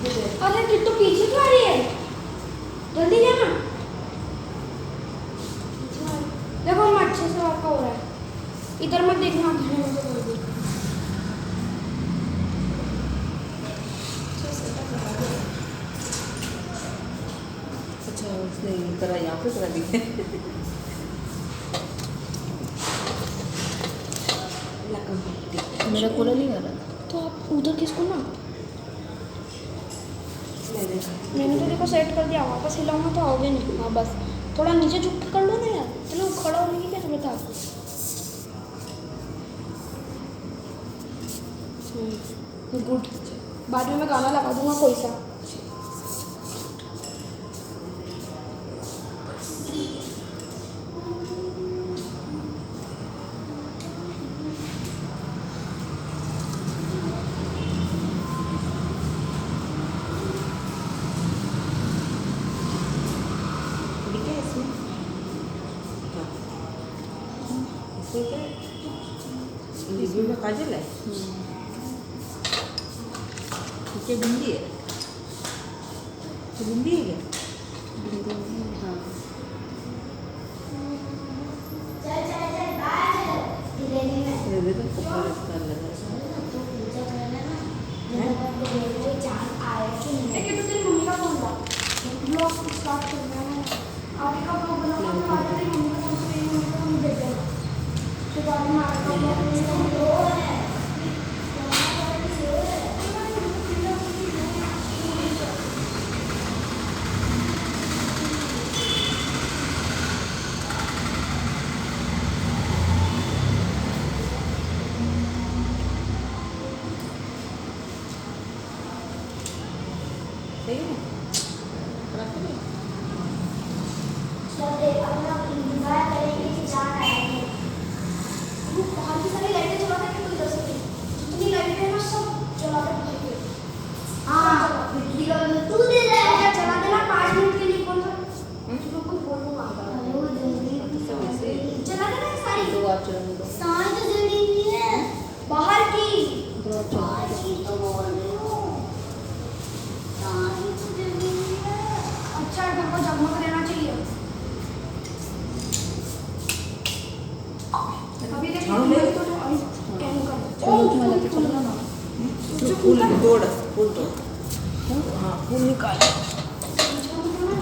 अरे किट्टू पीछे क्यों आ रही है? जल्दी जाना। देखो हम अच्छे से आपका हो रहा है, इधर मत देखना। अच्छा उसने करा यहाँ पे करा दी मेरा पूरा नहीं कर रहा तो आप उधर किसको ना, मैंने तो देखो सेट कर दिया, वापस हिलाऊंगा तो आओगे नहीं। हाँ बस थोड़ा नीचे झुक के कर लो ना यार, चलो खड़ा होने की क्या जरूरत है आपको। गुड, बाद में मैं गाना लगा दूंगा कोई सा। वीडियो में काजल है क्या बिंदी है? तो बिंदी है क्या? बिंदी हाँ धीरे धीरे ऊपर इसका लगा मम्मी का फोन था, ब्लॉग स्टार्ट करना है, आगे का ब्लॉग बनाना है, आगे तेरी मम्मी का फोन से तेरी मम्मी का फोन भेज देना, फिर बाद में आगे का ब्लॉग सही है रख ले बाहर की सारी लाइटें चला के कोई कर सके, जितनी लाइटें हैं ना सब चला के फेंके। हाँ बिजली का बिल तू दे दे, चला देना 5 मिनट के लिए। कौन सा तुझको कुछ बोलूंगा, चला देना सारी। दो आप चला दो सारी तो जल्दी नहीं है, बाहर की दो आप चला तो बोल रही हूँ, सारी तो जल्दी नहीं है। अच्छा घर को जगमग रहना चाहिए। अभी देख हाँ, ले। तो अभी कैन कर फूल तोड़ फूल तोड़ हाँ फूल निकाल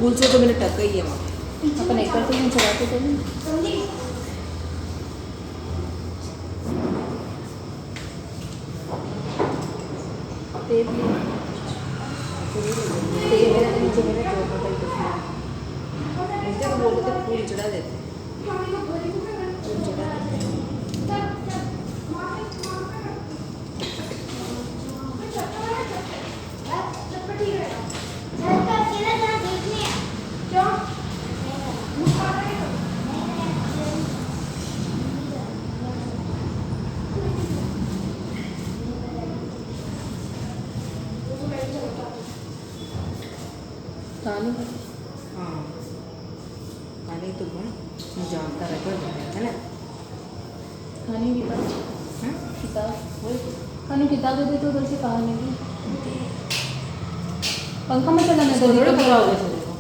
फूल से तो मैंने टक गई है वहाँ अपन एक बार तो नहीं चलाते थे ना समझी। टेप मेरा नीचे मेरा जो होता है नीचे तो बोलते थे फूल चढ़ा देते फूल चढ़ा देते कहानी हाँ कहानी तो मैं जानता रहता है ना कहानी भी पढ़ हाँ किताब वही कहानी किताब दे तो उधर से कहानी भी पंखा में चलाने इसको दो थोड़ी पता होगा सर को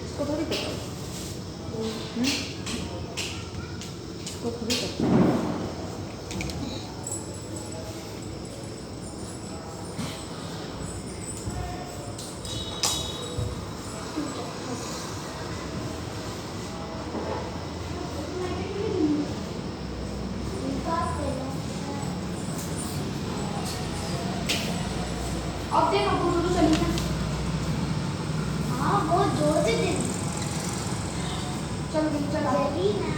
इसको थोड़ी पता इसको थोड़ी पता अब देख अब तो चली है। हाँ बहुत जोर से दे, चल गई चल गई ना।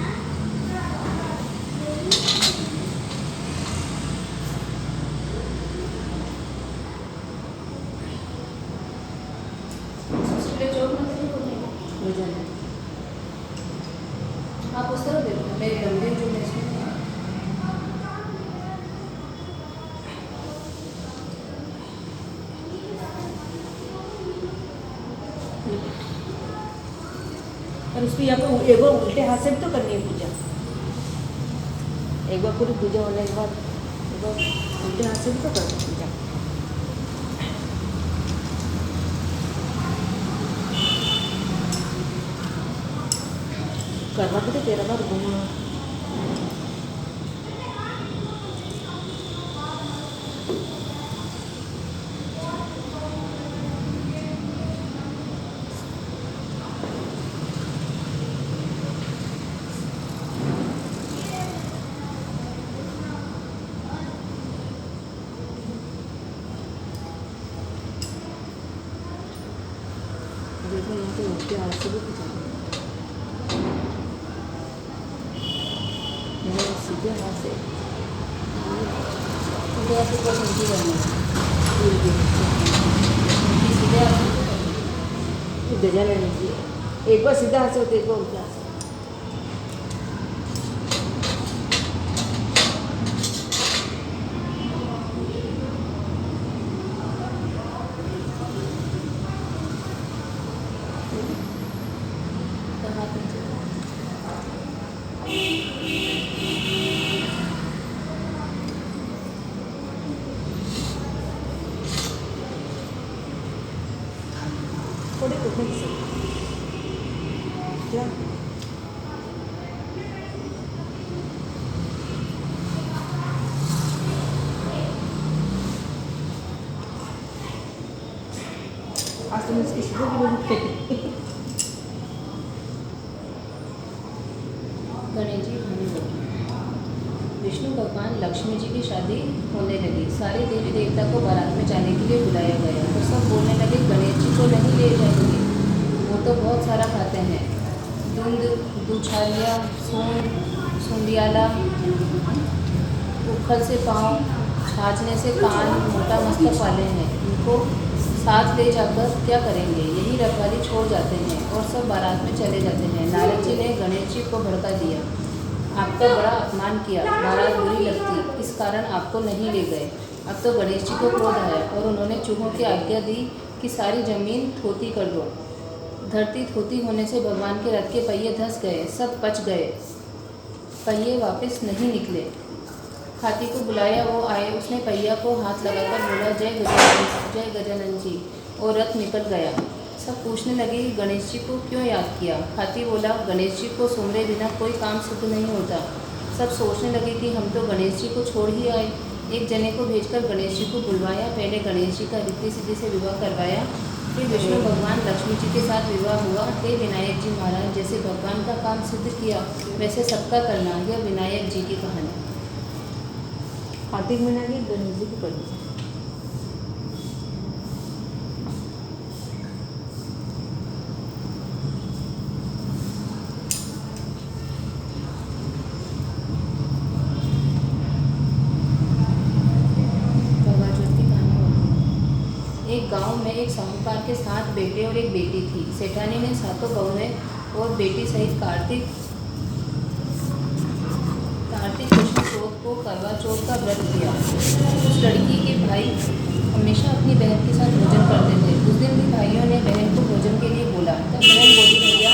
ले जाना आप उस तरफ देखो मेरी लंबी जो मैं इसमें और उसको यहाँ पे एक बार उल्टे हाथ से भी तो करनी है पूजा एक बार पूरी पूजा होने के बाद एक बार उल्टे हाथ से भी तो करनी है पूजा करवा के तो तेरा बार घूमना। देखो यहाँ पे उठ के आज से भी कुछ सीधे हाथ से सीधे हाथ से ऊपर नीचे करना है। सीधे हाथ से ऊपर करना है। गजा लेने चाहिए, एक बार सीधा हाथ से होते एक बार उल्टा हाथ से। तो हाथ नीचे। थोड़े उठने की क्या आज तुम इसकी सीधे भी नहीं गणेश जी खाने लगे। विष्णु भगवान लक्ष्मी जी की शादी होने लगी। सारे देवी देवता को बारात में जाने के लिए बुलाया गया तो सब बोलने लगे गणेश जी को नहीं ले जाएंगे, वो तो बहुत सारा खाते हैं। धुंध, दुछालिया, सुंडियाला, उखल से पाँव, छाछने से कान, मोटा मस्तक वाले हैं। इनको साथ ले जाकर क्या करेंगे, यही रखवाली छोड़ जाते हैं और सब बारात में चले जाते हैं। नारद जी ने गणेश जी को भड़का दिया, आपका बड़ा अपमान किया, बारात बुरी लगती, इस कारण आपको नहीं ले गए। अब तो गणेश जी को क्रोध आया और उन्होंने चूहों की आज्ञा दी कि सारी जमीन थोती कर दो। धरती थोती होने से भगवान के रथ के पहिए धंस गए, सब पच गए, पहिए वापस नहीं निकले। हाथी को बुलाया, वो आए, उसने पहिया को हाथ लगाकर बोला जय गजानन जी, और रथ निकल गया। सब पूछने लगे कि गणेश जी को क्यों याद किया। हाथी बोला गणेश जी को सुमरे बिना कोई काम सिद्ध नहीं होता। सब सोचने लगे कि हम तो गणेश जी को छोड़ ही आए। एक जने को भेजकर गणेश जी को बुलवाया, पहले गणेश जी का रिद्धि सिद्धि से विवाह करवाया, फिर विष्णु भगवान लक्ष्मी जी के साथ विवाह हुआ। हे विनायक जी महाराज, जैसे भगवान का काम सिद्ध किया वैसे सबका करना, यह विनायक जी की कहानी। कार्तिक महीना की गणेश जी की पड़ी। एक गांव में एक साहूकार के 7 बेटे और एक बेटी थी। सेठानी ने 7 बहुएं और बेटी सहित कार्तिक कृष्ण चौथ को करवा चौथ का व्रत किया। उस लड़की के भाई हमेशा अपनी बहन के साथ भोजन करते थे। उस दिन भी भाइयों ने बहन को भोजन के लिए बोला, तब बहन बोली भैया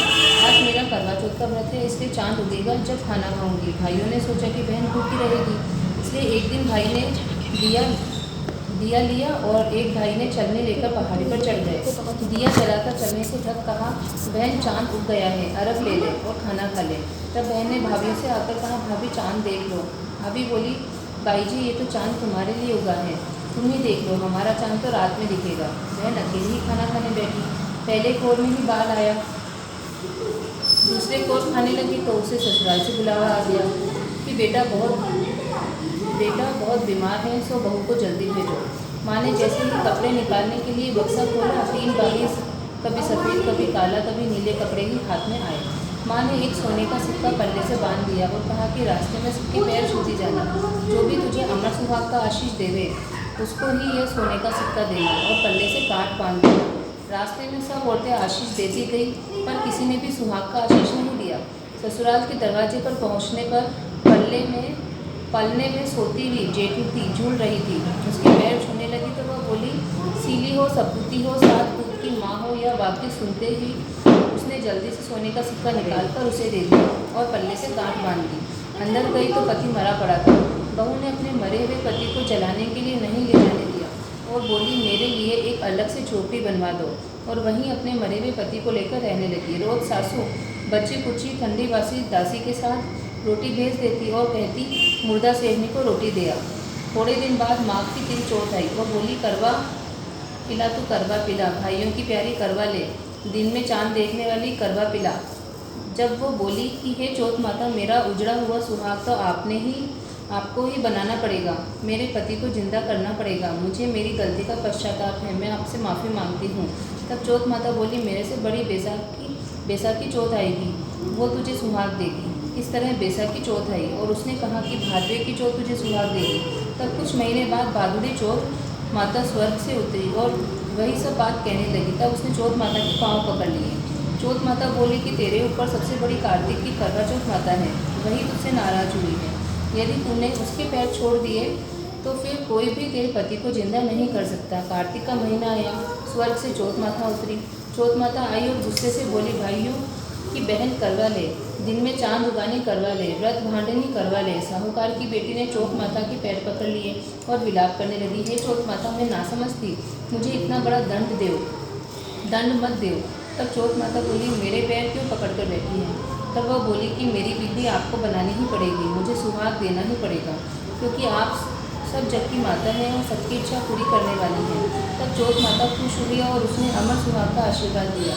आज मेरा करवा चौथ का व्रत है, इसलिए चांद उगेगा जब खाना खाऊंगी। भाइयों ने सोचा कि बहन भूखी रहेगी, इसलिए एक दिन भाई ने दिया लिया और एक भाई ने चलने लेकर पहाड़ी पर चढ़ गए। दिया जलाकर चलने से थक कहा बहन चांद उग गया है, अरब ले ले और खाना खा ले। तब बहन ने भाभी से आकर कहा भाभी चांद देख लो। भाभी बोली भाई जी ये तो चांद तुम्हारे लिए उगा है, तुम ही देख लो, हमारा चांद तो रात में दिखेगा। बहन अकेली ही खाना खाने बैठी। पहले कोर में भी बाल आया, दूसरे कोर खाने लगी तो उसे ससुराल से बुलावा आ गया कि बेटा बहुत बीमार है, सो बहू को जल्दी भेजो। माँ ने जैसे ही कपड़े निकालने के लिए बक्सा खोला, 3 बागी कभी सफ़ेद कभी काला कभी नीले कपड़े ही हाथ में आए। माँ ने एक सोने का सिक्का पल्ले से बांध दिया और कहा कि रास्ते में सबके पैर छूती जाना, जो भी तुझे अमर सुहाग का आशीष देवे उसको ही यह सोने का सिक्का देना और पल्ले से काट बांध देना। रास्ते में सब औरतें आशीष देती गई पर किसी ने भी सुहाग का आशीष नहीं दिया। ससुराल के दरवाजे पर पहुँचने पर पलने में सोती हुई जेठू थी, झूल रही थी। उसके पैर छूने लगी तो वह बोली सीली हो सपूती हो, 7 पुत की माँ हो, यह वाक्य सुनते ही उसने जल्दी से सोने का सिक्का निकालकर उसे दे दिया और पल्ले से गांठ बांध दी। अंदर गई तो पति मरा पड़ा था। बहू ने अपने मरे हुए पति को जलाने के लिए नहीं ले जाने दिया और बोली मेरे लिए एक अलग से झोपड़ी बनवा दो और वहीं अपने मरे हुए पति को लेकर रहने लगी। रोज सासू बच्ची कुची ठंडी बासी दासी के साथ रोटी भेज देती और कहती मुर्दा सेवनी को रोटी दे आ। थोड़े दिन बाद माघ की तिल चौथ आई और बोली करवा पिला तू करवा पिला, भाइयों की प्यारी करवा ले, दिन में चांद देखने वाली करवा पिला। जब वो बोली कि हे चौथ माता, मेरा उजड़ा हुआ सुहाग तो आपको ही बनाना पड़ेगा, मेरे पति को जिंदा करना पड़ेगा, मुझे मेरी गलती का पश्चाताप है, मैं आपसे माफ़ी मांगती हूँ। तब चौथ माता बोली मेरे से बड़ी बैसाखी चौथ आएगी, वो तुझे सुहाग देगी। इस तरह बैसाखी चौथ आई और उसने कहा कि भादवे की चौथ तुझे सुहाग देगी। तब कुछ महीने बाद भादुड़ी चौथ माता स्वर्ग से उतरी और वही सब बात कहने लगी। तब उसने चौथ माता के पाँव पकड़ लिए। चौथ माता बोली कि तेरे ऊपर सबसे बड़ी कार्तिक की करवा चौथ माता है, वही तुझसे नाराज हुई है। यदि तूने उसके पैर छोड़ दिए तो फिर कोई भी तेरे पति को जिंदा नहीं कर सकता। कार्तिक का महीना आया, स्वर्ग से चौथ माता उतरी। चौथ माता आई और गुस्से से बोली भाइयों की बहन करवा ले, दिन में चांद उगानी करवा ले, व्रत भांडनी करवा ले। साहूकार की बेटी ने चौथ माता के पैर पकड़ लिए और विलाप करने लगी, हे चौथ माता, मैं नासमझ थी, मुझे इतना बड़ा दंड मत दो। तब चौथ माता बोली मेरे पैर क्यों पकड़ कर बैठी है। तब वह बोली कि मेरी विधि आपको बनानी ही पड़ेगी, मुझे सुहाग देना ही पड़ेगा, क्योंकि आप सब जग की माता हैं और सबकी इच्छा पूरी करने वाली हैं। तब चौथ माता खुश हुई और उसने अमर सुहाग का आशीर्वाद दिया।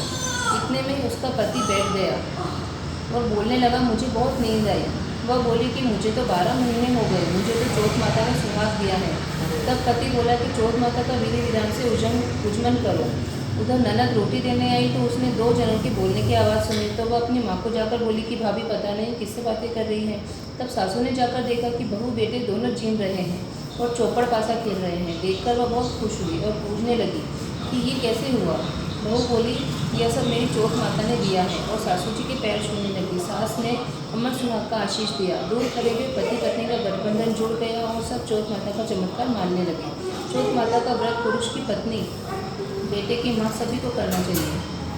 इतने में उसका पति बैठ गया और बोलने लगा, मुझे बहुत नींद आई। वह बोली कि मुझे तो 12 महीने हो गए, मुझे तो चौथ माता ने सुहाग दिया है। तब पति बोला कि चौथ माता का विधि विधान से उजमन करो। उधर ननद रोटी देने आई तो उसने 2 जनों के बोलने की आवाज़ सुनी। तो वह अपनी माँ को जाकर बोली कि भाभी पता नहीं किससे बातें कर रही है। तब सासू ने जाकर देखा कि बहू बेटे दोनों झीम रहे हैं और चौपड़ पासा खेल रहे हैं। देखकर वह बहुत खुश हुई और पूछने लगी कि ये कैसे हुआ। बहू बोली यह सब मेरी चौथ माता ने दिया है और सासू जी के पैर छूने लगी। सास ने अमर सुहाग का आशीष दिया। दूर खड़े हुए पति पत्नी का गठबंधन जुड़ गया और सब चौथ माता का चमत्कार मानने लगे। चौथ माता का व्रत पुरुष की पत्नी बेटे की माँ सभी को करना चाहिए।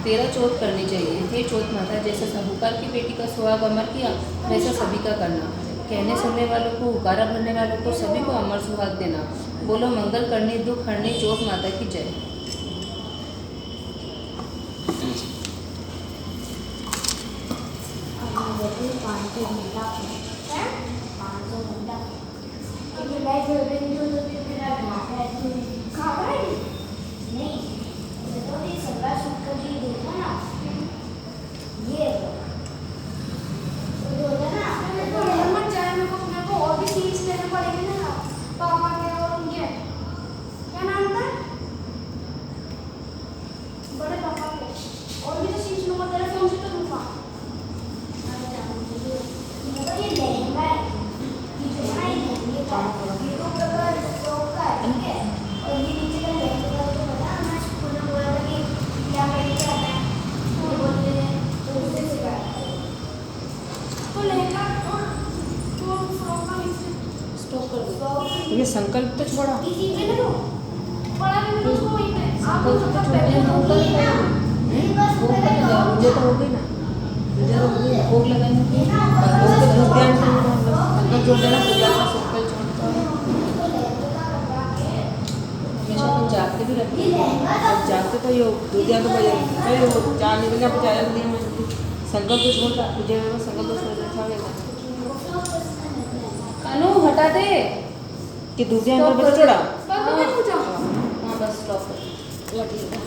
13 चौथ करनी चाहिए। हे चौथ माता, जैसा साहूकार की बेटी का सुहाग अमर किया वैसा सभी का करना। कहने सुनने वालों को, उकारा भरने वालों को सभी को अमर सुहाग देना। बोलो मंगल करनी दुख हरनी चौथ माता की जय। ये संकल्प तो छोड़ा, संकल्प तो छोड़ने मुझे तो हो गई ना, भोग लगाने की संकल्प जोड़ देना। पूजा का संकल्प छोड़ता है हमेशा अपन जागते भी रहते हैं। जाते तो यो दूधिया तो बजे चार निकलिया पचाया संकल्प तो छोड़ता पूजा में संकल्प तो छोड़ता कानू हटा दे कि दूधिया अंदर बचा छोड़ा। हाँ बस स्टॉप कर। ठीक है।